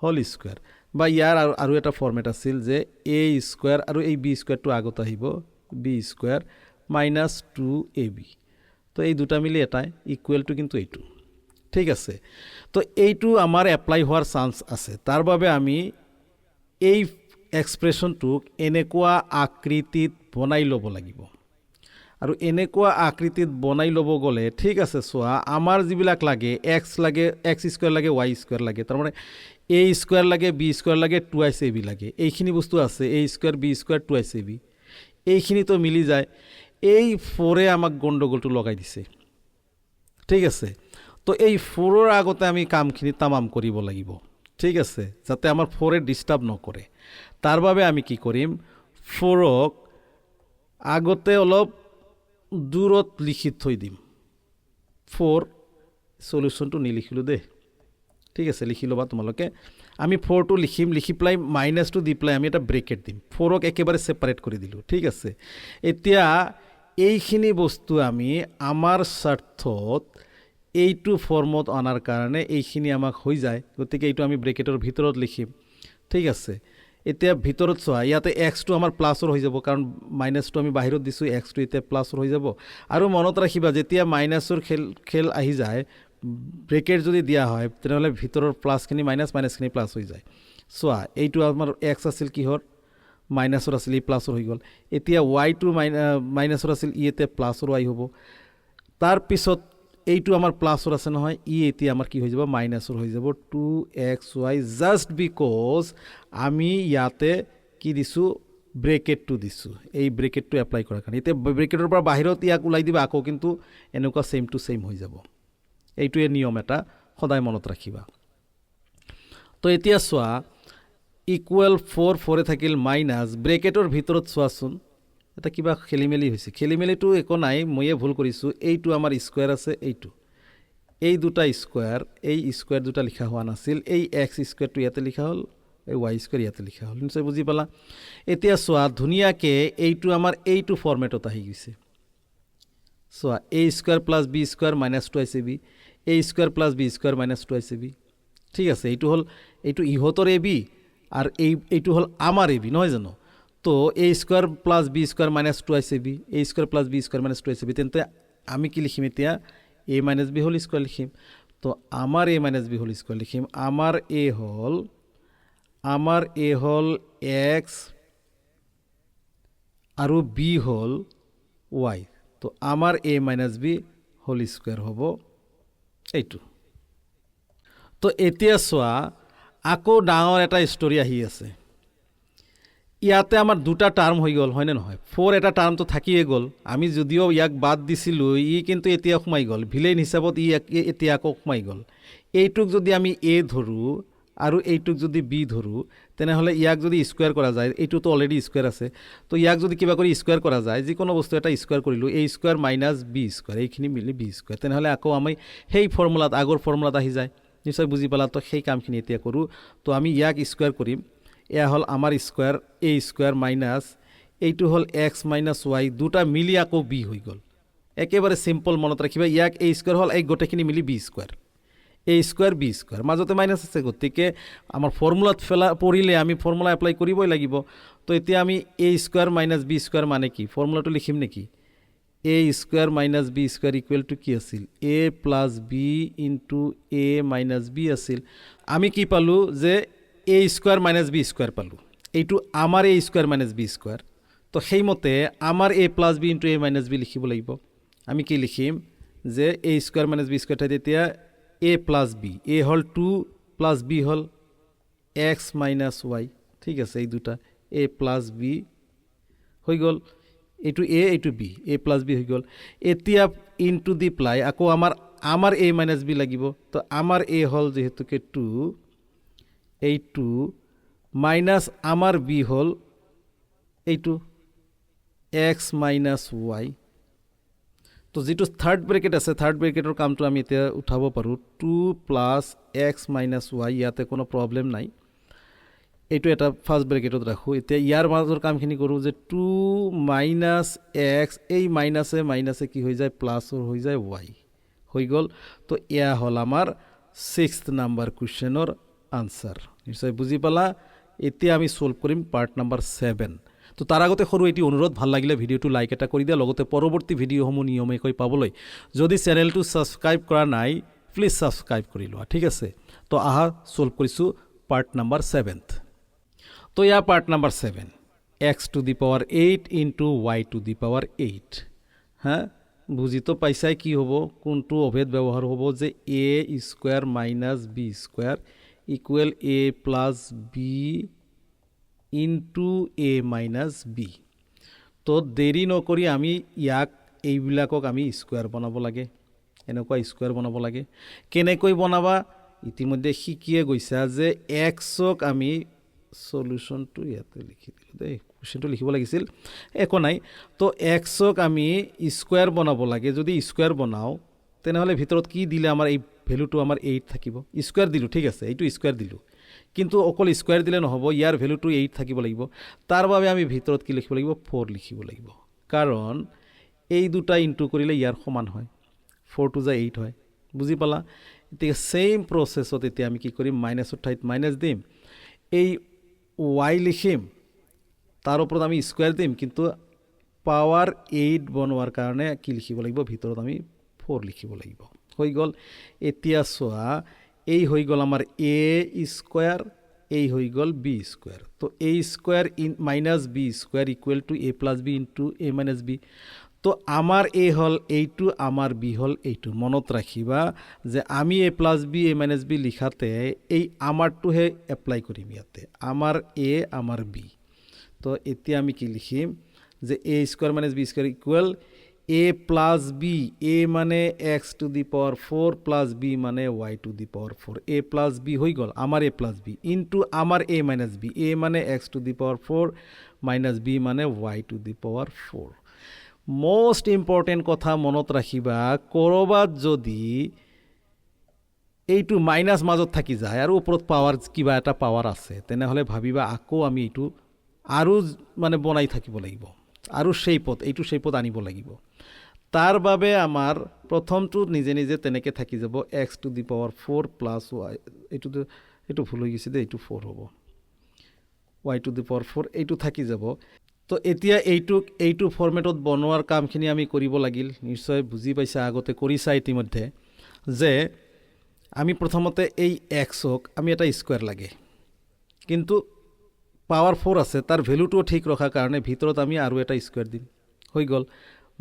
whole square বা ইয়াৰ আৰু এটা ফৰ্মেট আছিল যে এ স্কোয়াৰ আৰু এই বি স্কোয়াৰটো আগত আহিব বি স্কোয়াৰ মাইনাছ 2ab তো এই দুটা মিলি এটাই ইকুৱেলটো কিন্তু এইটো ঠিক আছে তো এইটো আমাৰ এপ্লাই হোৱাৰ চান্স আছে তাৰ বাবে আমি এই এক্সপ্ৰেশ্যনটোক এনেকুৱা আকৃতিত বনাই ল'ব লাগিব আৰু এনেকুৱা আকৃতিত বনাই ল'ব গ'লে ঠিক আছে চোৱা আমাৰ যিবিলাক লাগে এক্স স্কোয়াৰ লাগে ৱাই স্কোয়াৰ লাগে তাৰমানে এ স্কোয়াৰ লাগে বি স্কোয়াৰ লাগে 2ab লাগে এইখিনি বস্তু আছে এ স্কোয়াৰ বি স্কোয়াৰ 2ab এইখিনি তো মিলি যায় এই 4 আমাক গণ্ডগোলটো লগাই দিছে ঠিক আছে তো এই 4ৰ আগতে আমি কামখিনি তামাম কৰিব লাগিব ঠিক আছে যাতে আমাৰ 4 ডিস্টাৰ্ব নকৰে তাৰ বাবে আমি কি কৰিম 4ক আগতে অলপ দূৰত লিখি থৈ দিম 4 সলিউশনটো নিলিখিলোঁ দেই ঠিক আছে লিখি ল'বা তোমালোকে আমি 4টো লিখি পেলাই মাইনাছটো দি পেলাই আমি এটা ব্ৰেকেট দিম 4ক একেবাৰে সেপাৰেট কৰি দিলোঁ ঠিক আছে এতিয়া এইখিনি বস্তু আমি আমাৰ স্বাৰ্থত এইটো ফৰ্মত অনাৰ কাৰণে এইখিনি আমাক হৈ যায় গতিকে এইটো আমি ব্ৰেকেটৰ ভিতৰত লিখিম ঠিক আছে এতিয়া ভিতৰত চোৱা ইয়াতে এক্সটো আমাৰ প্লাছৰ হৈ যাব কাৰণ মাইনাছটো আমি বাহিৰত দিছোঁ এক্সটো এতিয়া প্লাছৰ হৈ যাব আৰু মনত ৰাখিবা যেতিয়া মাইনাছৰ খেল আহি যায় ব্ৰেকেট যদি দিয়া হয় তেনেহ'লে ভিতৰৰ প্লাছখিনি মাইনাছ মাইনাছখিনি প্লাছ হৈ যায় চোৱা এইটো আমাৰ এক্স আছিল কিহৰ মাইনাছৰ আছিল ই প্লাছৰ হৈ গ'ল এতিয়া ৱাইটো মাইনাছৰ আছিল ই এতিয়া প্লাছৰ ৱাই হ'ব তাৰপিছত এইটো আমাৰ প্লাছৰ আছে নহয়, ই এতিয়া আমাৰ কি হৈ যাব মাইনাছৰ হৈ যাব 2xy জাষ্ট বিকজ আমি ইয়াতে কি দিছোঁ ব্ৰেকেটটো দিছোঁ, এই ব্ৰেকেটটো এপ্লাই কৰাৰ কাৰণে। এতিয়া ব্ৰেকেটৰ পৰা বাহিৰত ইয়াক ওলাই দিবা আকৌ কিন্তু এনেকুৱা ছেইম টু ছেইম হৈ যাব। এইটোৱে নিয়ম এটা সদায় মনত ৰাখিবা। তো এতিয়া চোৱা ইকুৱেল 4 থাকিল মাইনাছ ব্ৰেকেটৰ ভিতৰত চোৱাচোন এটা কিবা খেলিমেলি হৈছে। খেলিমেলিটো একো নাই, ময়ে ভুল কৰিছোঁ। এইটো আমাৰ স্কুৱেৰ আছে, এই দুটা স্কুৱেৰ, এই স্কুৱেৰ দুটা লিখা হোৱা নাছিল। এই এক্স স্কুৱেৰটো ইয়াতে লিখা হ'ল, এই ৱাই স্কুৱেৰ ইয়াতে লিখা হ'ল। নিশ্চয় বুজি পালা। এতিয়া চোৱা ধুনীয়াকৈ এইটো আমাৰ এইটো ফৰ্মেটত আহি গৈছে। চোৱা A square plus B square minus 2ac B, A square plus B square minus 2ac B. ঠিক আছে, এইটো হ'ল এইটো ইহঁতৰ এ বি আৰু এইটো হ'ল আমাৰ এ বি, নহয় জানো? তো A square plus B square minus 2ac B, A square plus B square minus 2ac B. তেন্তে আমি কি লিখিম এতিয়া A minus B whole square লিখিম। তো আমাৰ A minus B whole square লিখিম। আমাৰ এ হ'ল এক্স আৰু বি হ'ল ৱাই। তো আমাৰ A minus B whole square হ'ব এইটো। তো এতিয়া চোৱা আকৌ ডাঙৰ এটা ষ্টৰি আহি আছে। ইয়াতে আমাৰ দুটা টাৰ্ম হৈ গ'ল, হয়নে নহয়? 4 এটা টাৰ্মটো থাকিয়ে গ'ল। আমি যদিও ইয়াক বাদ দিছিলোঁ, ই কিন্তু এতিয়া সোমাই গ'ল। ভিলেইন হিচাপত ই এতিয়া আকৌ সোমাই গ'ল। এইটোক যদি আমি এ ধৰোঁ আৰু এইটোক যদি বি ধৰোঁ, তেনেহ'লে ইয়াক যদি স্কুৱেৰ কৰা যায়, এইটোতো অলৰেডি স্কুৱেৰ আছে, তো ইয়াক যদি কিবা কৰি স্কুৱেৰ কৰা যায়, যিকোনো বস্তু এটা স্কুৱেৰ কৰিলোঁ, এ স্কুৱেৰ মাইনাছ বি স্কুৱেৰ, এইখিনি মিলি বি স্কুৱেৰ, তেনেহ'লে আকৌ আমি সেই ফৰ্মুলাত আগৰ ফৰ্মুলাত আহি যায়। নিশ্চয় বুজি পালা। তো সেই কামখিনি এতিয়া কৰোঁ। তো আমি ইয়াক স্কুৱেৰ কৰিম। এয়া হ'ল আমাৰ স্কুৱেৰ এ স্কুৱেৰ মাইনাছ এইটো হ'ল এক্স মাইনাছ ৱাই, দুটা মিলি আকৌ বি হৈ গ'ল। একেবাৰে চিম্পল, মনত ৰাখিবা। ইয়াক এ স্কুৱেৰ হ'ল, এই গোটেইখিনি মিলি বি স্কুৱেৰ, এ স্কুৱেৰ বি স্কুৱেৰ, মাজতে মাইনাছ আছে। গতিকে আমাৰ ফৰ্মুলাত পৰিলে আমি ফৰ্মুলা এপ্লাই কৰিবই লাগিব। তো এতিয়া আমি A square minus B square মানে কি, ফৰ্মুলাটো লিখিম নেকি? A square minus B square equal to কি আছিল? A plus B into A minus B আছিল। আমি কি পালোঁ যে A square minus B square পালোঁ। এইটো আমাৰ A square minus B square. তো সেইমতে আমাৰ A plus B into A minus B লিখিব লাগিব। আমি কি লিখিম যে A square minus B square ঠাইত এতিয়া এ প্লাছ বি, এ হ'ল 2 প্লাছ বি হ'ল এক্স মাইনাছ ৱাই। ঠিক আছে, এই দুটা এ প্লাছ বি হৈ গ'ল। এইটো এ, এইটো বি, এ প্লাছ বি হৈ গ'ল। এতিয়া ইনটু দি প্লাই আকৌ আমাৰ এ মাইনাছ বি লাগিব। তো আমাৰ এ হ'ল যিহেতুকে 2, এইটো মাইনাছ আমাৰ বি হ'ল এইটো এক্স মাইনাছ ৱাই। তো যিটো থাৰ্ড ব্ৰেকেট আছে, থাৰ্ড ব্ৰেকেটৰ কামটো আমি এতিয়া উঠাব পাৰোঁ। 2 প্লাছ এক্স মাইনাছ ৱাই, ইয়াতে কোনো প্ৰব্লেম নাই। এইটো এটা ফাৰ্ষ্ট ব্ৰেকেটত ৰাখোঁ। এতিয়া ইয়াৰ মাজৰ কামখিনি কৰোঁ যে 2 মাইনাছ এক্স, এই মাইনাছে কি হৈ যায় প্লাছৰ হৈ যায় ৱাই হৈ গ'ল। তো এয়া হ'ল আমাৰ 6th নাম্বাৰ কুৱেশ্যনৰ আনচাৰ। নিশ্চয় বুজি পালা। এতিয়া আমি ছল্ভ কৰিম পাৰ্ট নাম্বাৰ 7। তো তাৰ আগতে সৰু এটি অনুৰোধ, ভাল লাগিলে ভিডিঅ'টো লাইক এটা কৰি দিয়া, লগতে পৰৱৰ্তী ভিডিঅ'সমূহ নিয়মীয়াকৈ পাবলৈ যদি চেনেলটো ছাবস্ক্ৰাইব কৰা নাই প্লিজ ছাবস্ক্ৰাইব কৰি লোৱা। ঠিক আছে, তো আহা ছল্ভ কৰিছোঁ পাৰ্ট নাম্বাৰ 7th। তো ইয়াৰ part number 7, X to the power 8 into Y to the power 8। হা, বুজিতো পাইছাই কি হ'ব, কোনটো অভেদ ব্যৱহাৰ হ'ব যে A square minus B square equal A plus B into A minus B. তো দেৰি নকৰি আমি এইবিলাকক আমি স্কুৱেৰ বনাব লাগে। এনেকুৱা স্কুৱেৰ বনাব লাগে। কেনেকৈ বনাবা ইতিমধ্যে শিকিয়ে গৈছা যে এক্সক আমি সলিউশ্যনটো ইয়াতে লিখি দিলোঁ দেই, কুৱেশ্যনটো লিখিব লাগিছিল, একো নাই। তো এক্সক আমি স্কুৱেৰ বনাব লাগে। যদি স্কুৱেৰ বনাওঁ তেনেহ'লে ভিতৰত কি দিলে আমাৰ এই ভেলুটো আমাৰ 8 থাকিব। স্কুৱেৰ দিলোঁ, ঠিক আছে, এইটো স্কুৱেৰ দিলোঁ, কিন্তু অকল স্কুৱেৰ দিলে নহ'ব, ইয়াৰ ভেলুটো 8 থাকিব লাগিব। তাৰ বাবে আমি ভিতৰত কি লিখিব লাগিব 4 লিখিব লাগিব, কাৰণ এই দুটা ইনটু কৰিলে ইয়াৰ সমান হয়, 4 টু যা 8 হয়। বুজি পালা। এতিয়া ছেইম প্ৰচেছত এতিয়া আমি কি কৰিম, মাইনাছৰ ঠাইত মাইনাছ দিম, এই ৱাই লিখিম, তাৰ ওপৰত আমি স্কুৱেৰ দিম, কিন্তু পাৱাৰ 8 বনোৱাৰ কাৰণে কি লিখিব লাগিব, ভিতৰত আমি 4 লিখিব লাগিব। হৈ গ'ল। এতিয়া চোৱা এই হৈ গ'ল আমাৰ এ স্কুৱেৰ, এই হৈ গ'ল বি স্কুৱেৰ। তো A square minus B square equal to A plus B into A minus B. তো আমাৰ এ হ'ল এইটো, আমাৰ বি হ'ল এইটো। মনত ৰাখিবা যে আমি এ plus B A minus B লিখাতে এই আমাৰটোহে এপ্লাই কৰিম ইয়াতে, আমাৰ এ আমাৰ বি। তো এতিয়া আমি কি লিখিম যে A square minus B square equal A plus B, A মানে X to the power 4 plus B মানে Y to the power 4। A plus B হয়ে গেল আমার এ প্লাস বি ইন্টু আমার এ মাইনাস বি, এ মানে X to the power 4 minus B মানে Y to the power 4। Most important কথা মনত ৰাখিবা, ক'ৰবাত যদি এইটো মাইনাছ মাজত থাকি যায় আৰু ওপৰত পাৱাৰ কিবা এটা পাৱাৰ আছে, তেনেহ'লে ভাবিবা আকৌ আমি এইটো আৰু মানে বনাই থাকিব লাগিব, আৰু এইটো শ্বেপত আনিব লাগিব। তাৰ বাবে আমাৰ প্ৰথমটো নিজে নিজে তেনেকৈ থাকি যাব, x to the power 4 plus Y, এইটো ভুল হৈ গৈছে দেই, এইটো 4 হ'ব, ৱাই টু দি পাৱাৰ 4 এইটো থাকি যাব। তো এতিয়া এইটো ফৰ্মেটত বনোৱাৰ কামখিনি আমি কৰিব লাগিল। নিশ্চয় বুজি পাইছা, আগতে কৰিছা ইতিমধ্যে, যে আমি প্ৰথমতে এই এক্সক আমি এটা স্কুৱেৰ লাগে, কিন্তু পাৱাৰ 4 আছে, তাৰ ভেলুটোও ঠিক ৰখাৰ কাৰণে ভিতৰত আমি আৰু এটা স্কুৱেৰ দিম, হৈ গ'ল।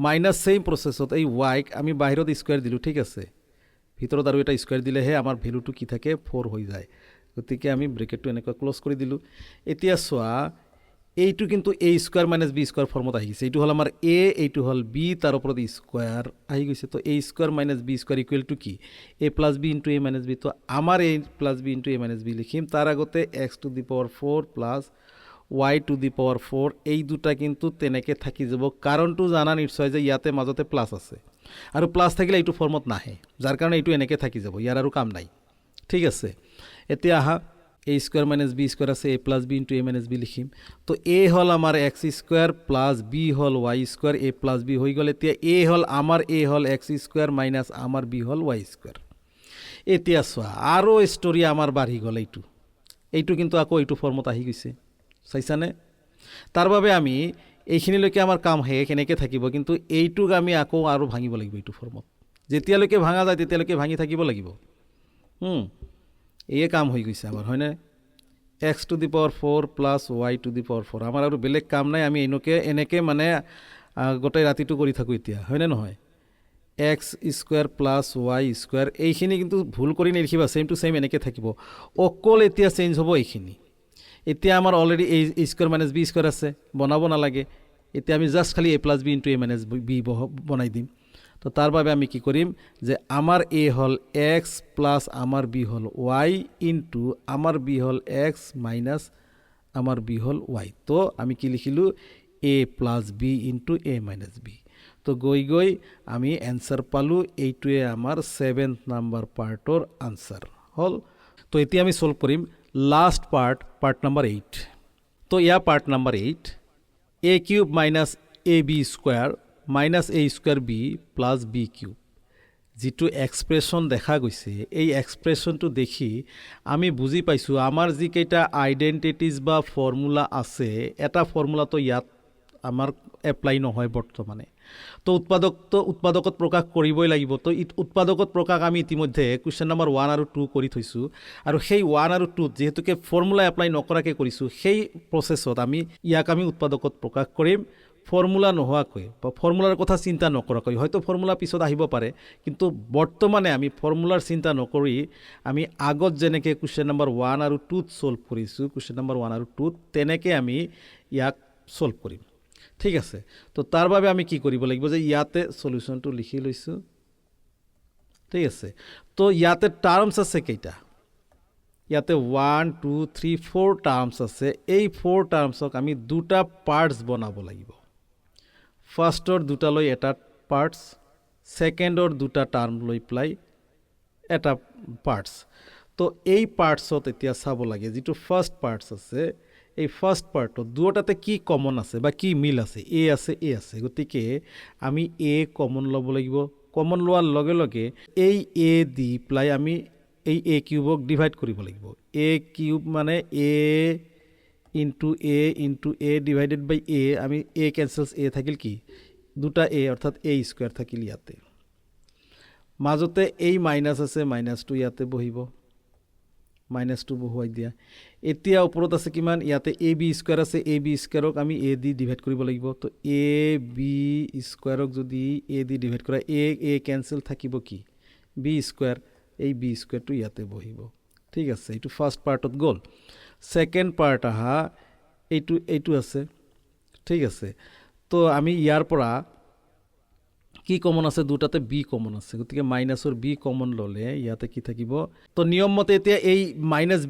মাইনাছ ছেইম প্ৰচেছত এই ৱাইক আমি বাহিৰত স্কুৱেৰ দিলোঁ, ঠিক আছে, ভিতৰত আৰু এটা স্কুৱেৰ দিলেহে আমাৰ ভেলুটো কি থাকে 4 হৈ যায়। গতিকে আমি ব্ৰেকেটটো এনেকৈ ক্ল'জ কৰি দিলোঁ। এতিয়া চোৱা, এইটো কিন্তু এ স্কুৱেৰ মাইনাছ বি স্কুৱেৰ ফৰ্মত আহি গৈছে। এইটো হ'ল আমাৰ এ, এইটো হ'ল বি, তাৰ ওপৰত স্কুৱেৰ আহি গৈছে। তো A square minus B square equal to কি, A plus B into A minus B. তো আমাৰ A plus B into A minus B লিখিম, তাৰ আগতে X to the power 4 plus Y to the power 4, এই দুটা কিন্তু তেনেকৈ থাকি যাব। কাৰণটো জানা নিশ্চয় যে ইয়াতে মাজতে প্লাছ আছে, আৰু প্লাছ থাকিলে এইটো ফৰ্মত নাহে, যাৰ কাৰণে এইটো এনেকৈ থাকি যাব, ইয়াৰ আৰু কাম নাই, ঠিক আছে। এতিয়া আহা, এ স্কুৱেৰ মাইনাছ বি স্কুৱেৰ আছে, এ plus B into A minus B লিখিম। তো এ হ'ল আমাৰ এক্স স্কুৱেৰ প্লাছ বি হ'ল ৱাই স্কুৱেৰ, এ প্লাছ বি হৈ গ'ল। এতিয়া এ হ'ল এক্স স্কুৱেৰ মাইনাছ আমাৰ বি হ'ল ৱাই স্কুৱেৰ। এতিয়া চোৱা, আৰু ষ্টৰি আমাৰ বাঢ়ি গ'ল, এইটো কিন্তু আকৌ এইটো ফৰ্মত আহি গৈছে, চাইছানে? তাৰ বাবে আমি এইখিনিলৈকে আমাৰ কাম শেষ, এনেকৈ থাকিব, কিন্তু এইটোক আমি আকৌ আৰু ভাঙিব লাগিব এইটো ফৰ্মত। যেতিয়ালৈকে ভাঙা যায় তেতিয়ালৈকে ভাঙি থাকিব লাগিব। এই কাম হৈ গৈছে আমাৰ, হয়নে? X to the power 4 plus Y to the power 4, আমাৰ আৰু বেলেগ কাম নাই, আমি এনেকৈ মানে গোটেই ৰাতিটো কৰি থাকোঁ এতিয়া, হয়নে নহয়? X square plus Y square, এইখিনি কিন্তু ভুল কৰি নিলিখিবা, ছেইম টু ছেইম এনেকৈ থাকিব, অকল এতিয়া চেঞ্জ হ'ব এইখিনি। এতিয়া আমাৰ অলৰেডি এ স্কুৱেৰ মাইনাছ বি স্কুৱেৰ আছে, বনাব নালাগে। এতিয়া আমি জাষ্ট খালি এ plus B into A minus B বনাই দিম। তো তাৰ বাবে আমি কি কৰিম, যে আমাৰ এ হ'ল এক্স প্লাছ আমাৰ বি হ'ল ৱাই ইণ্টু আমাৰ বি হ'ল এক্স মাইনাছ আমাৰ বি হ'ল ৱাই। তো আমি কি লিখিলোঁ, এ plus B into A minus B. তো গৈ আমি এনচাৰ পালোঁ, এইটোৱে আমাৰ 7th নাম্বাৰ পাৰ্টৰ আনচাৰ হ'ল। তো এতিয়া আমি ছল্ভ কৰিম লাষ্ট পাৰ্ট নাম্বাৰ 8। তো ইয়াৰ part number 8, A cube minus A B square minus A square B plus B cube. যিটো এক্সপ্ৰেশ্যন দেখা গৈছে, এই এক্সপ্ৰেশ্যনটো দেখি আমি বুজি পাইছোঁ আমাৰ যিকেইটা আইডেণ্টিটিজ বা ফৰ্মুলা আছে, এটা ফৰ্মুলাটো ইয়াত আমাৰ এপ্লাই নহয় বৰ্তমানে। তো উৎপাদকত প্ৰকাশ কৰিবই লাগিব। তো উৎপাদকত প্ৰকাশ আমি ইতিমধ্যে কুৱেশ্যন নম্বৰ 1 আৰু 2 কৰি থৈছোঁ, আৰু সেই 1 আৰু 2 যিহেতুকে ফৰ্মুলা এপ্লাই নকৰাকৈ কৰিছোঁ, সেই প্ৰচেছত আমি উৎপাদকত প্ৰকাশ কৰিম ফৰ্মুলা নোহোৱাকৈ, বা ফৰ্মুলাৰ কথা চিন্তা নকৰাকৈ। হয়তো ফৰ্মুলা পিছত আহিব পাৰে, কিন্তু বৰ্তমানে আমি ফৰ্মুলাৰ চিন্তা নকৰি আমি আগত যেনেকৈ কুৱেশ্যন নম্বৰ 1 আৰু 2ত ছল্ভ কৰিছোঁ, কুৱেশ্যন নম্বৰ 1 আৰু 2ত তেনেকৈ আমি ইয়াক ছল্ভ কৰিম, ঠিক আছে। তো তাৰ বাবে আমি কি কৰিব লাগিব, যে ইয়াতে সলিউশ্যনটো লিখি লৈছোঁ, ঠিক আছে। তো ইয়াতে টাৰ্মছ আছে কেইটা, ইয়াতে 1 2 3 4 টাৰ্মছ আছে। এই 4 টাৰ্মছক আমি দুটা পাৰ্টছ বনাব লাগিব। ফাৰ্ষ্টৰ দুটা লৈ এটা পাৰ্টছ, ছেকেণ্ডৰ দুটা টাৰ্ম লৈ পেলাই এটা পাৰ্টছ। তো এই পাৰ্টছত এতিয়া চাব লাগে, যিটো ফাৰ্ষ্ট পাৰ্টছ আছে, এই ফাৰ্ষ্ট পাৰ্টত দুয়োটাতে কি কমন আছে বা কি মিল আছে, এ আছে। গতিকে আমি এ কমন ল'ব লাগিব। কমন লোৱাৰ লগে লগে এই এ দি পেলাই আমি এই এ কিউবক ডিভাইড কৰিব লাগিব। এ কিউব মানে এ ইণ্টু এ ডিভাইডেড বাই এ, আমি এ কেঞ্চেলছ, এ থাকিল কি দুটা এ, অৰ্থাৎ এ স্কুৱেৰ থাকিল ইয়াতে। মাজতে এই মাইনাছ আছে, মাইনাছটো ইয়াতে বহিব, মাইনাছটো বহুৱাই দিয়া এতিয়া ওপৰত আছে কিমান ইয়াতে এ বি স্কুৱাৰ আছে এ বি স্কুৱাৰক আমি এ দি ডিভাইড কৰিব লাগিব তো এ বি স্কুৱাৰক যদি এ দি ডিভাইড কৰা এ কেঞ্চেল থাকিব কি বি স্কুৱাৰ এই বি স্কুৱাৰটো ইয়াতে বহিব ঠিক আছে এইটো ফাৰ্ষ্ট পাৰ্টত গ'ল ছেকেণ্ড পাৰ্ট আহা এইটো আছে ঠিক আছে তো আমি ইয়াৰ পৰা কি কমন আছে দুটাতে বি কমন আছে গতিকে মাইনাছৰ বি কমন ল'লে ইয়াতে কি থাকিব তো নিয়ম মতে এতিয়া এই মাইনাছ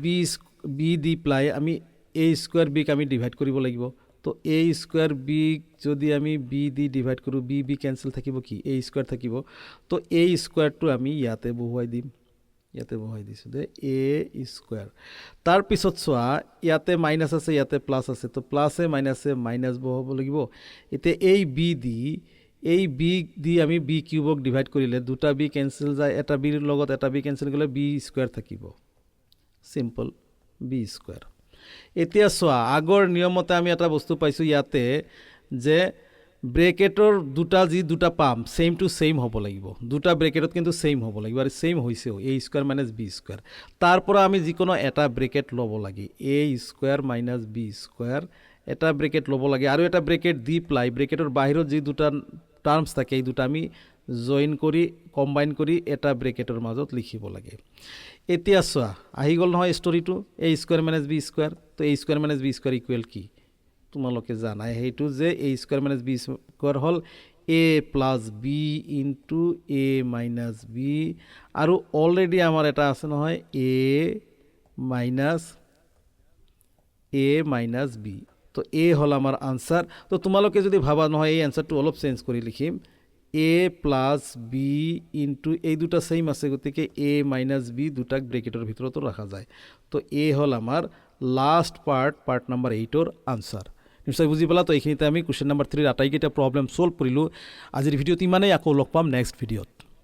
বি দি প্লাই আমি এ স্কুৱাৰ বিক আমি ডিভাইড কৰিব লাগিব তো এ স্কুৱাৰ বিক যদি আমি বি দি ডিভাইড কৰোঁ বি কেঞ্চেল থাকিব কি এ স্কুৱাৰ থাকিব তো এ স্কুৱাৰটো আমি ইয়াতে বহুৱাই দিম ইয়াতে বহাই দিছোঁ দে এ স্কুৱাৰ তাৰপিছত চোৱা ইয়াতে মাইনাছ আছে ইয়াতে প্লাছ আছে তো প্লাছে মাইনাছে মাইনাছ বহাব লাগিব এতিয়া এই বি দি আমি বি কিউবক ডিভাইড কৰিলে দুটা বি কেঞ্চেল যায় এটা বিৰ লগত এটা বি কেঞ্চেল কৰিলে বি স্কুৱাৰ থাকিব চিম্পল বি স্কুৱাৰ এতিয়া চোৱা আগৰ নিয়মতে আমি এটা বস্তু পাইছোঁ ইয়াতে যে ব্ৰেকেটৰ দুটা পাম ছেইম টু ছেইম হ'ব লাগিব দুটা ব্ৰেকেটত কিন্তু ছেইম হ'ব লাগিব আৰু ছেইম হৈছেও এ স্কুৱাৰ মাইনাছ বি স্কুৱাৰ তাৰ পৰা আমি যিকোনো এটা ব্ৰেকেট ল'ব লাগে এ স্কুৱাৰ মাইনাছ বি স্কুৱাৰ এটা ব্ৰেকেট ল'ব লাগে আৰু এটা ব্ৰেকেট দি প্লাই ব্ৰেকেটৰ বাহিৰত যি দুটা টাৰ্মছ থাকে এই দুটা আমি জইন কৰি কম্বাইন কৰি এটা ব্ৰেকেটৰ মাজত লিখিব লাগে এতিয়া চোৱা আহি গ'ল নহয় ষ্টৰিটো A square minus B square তো A square minus B square equal কি তোমালোকে জানাই সেইটো যে A square minus B square হ'ল A plus B into A minus B আৰু অলৰেডি আমাৰ এটা আছে নহয় এ মাইনাছ বি তো এ হ'ল আমাৰ আনচাৰ তো তোমালোকে যদি ভাবা নহয় এই এনচাৰটো অলপ চেঞ্জ কৰি লিখিম এ প্লাছ বি ইনটু এই দুটা ছেইম আছে গতিকে এ মাইনাছ বি দুটাক ব্ৰেকেটৰ ভিতৰতো ৰখা যায় তো এ হ'ল আমাৰ লাষ্ট পাৰ্ট নম্বৰ 8ৰ আনচাৰ নিশ্চয় বুজি পালা তো এইখিনিতে আমি কুৱেশ্যন নম্বৰ 3 আটাইকেইটা প্ৰব্লেম ছল্ভ কৰিলোঁ আজিৰ ভিডিঅ'ত ইমানেই আকৌ লগ পাম নেক্সট ভিডিঅ'ত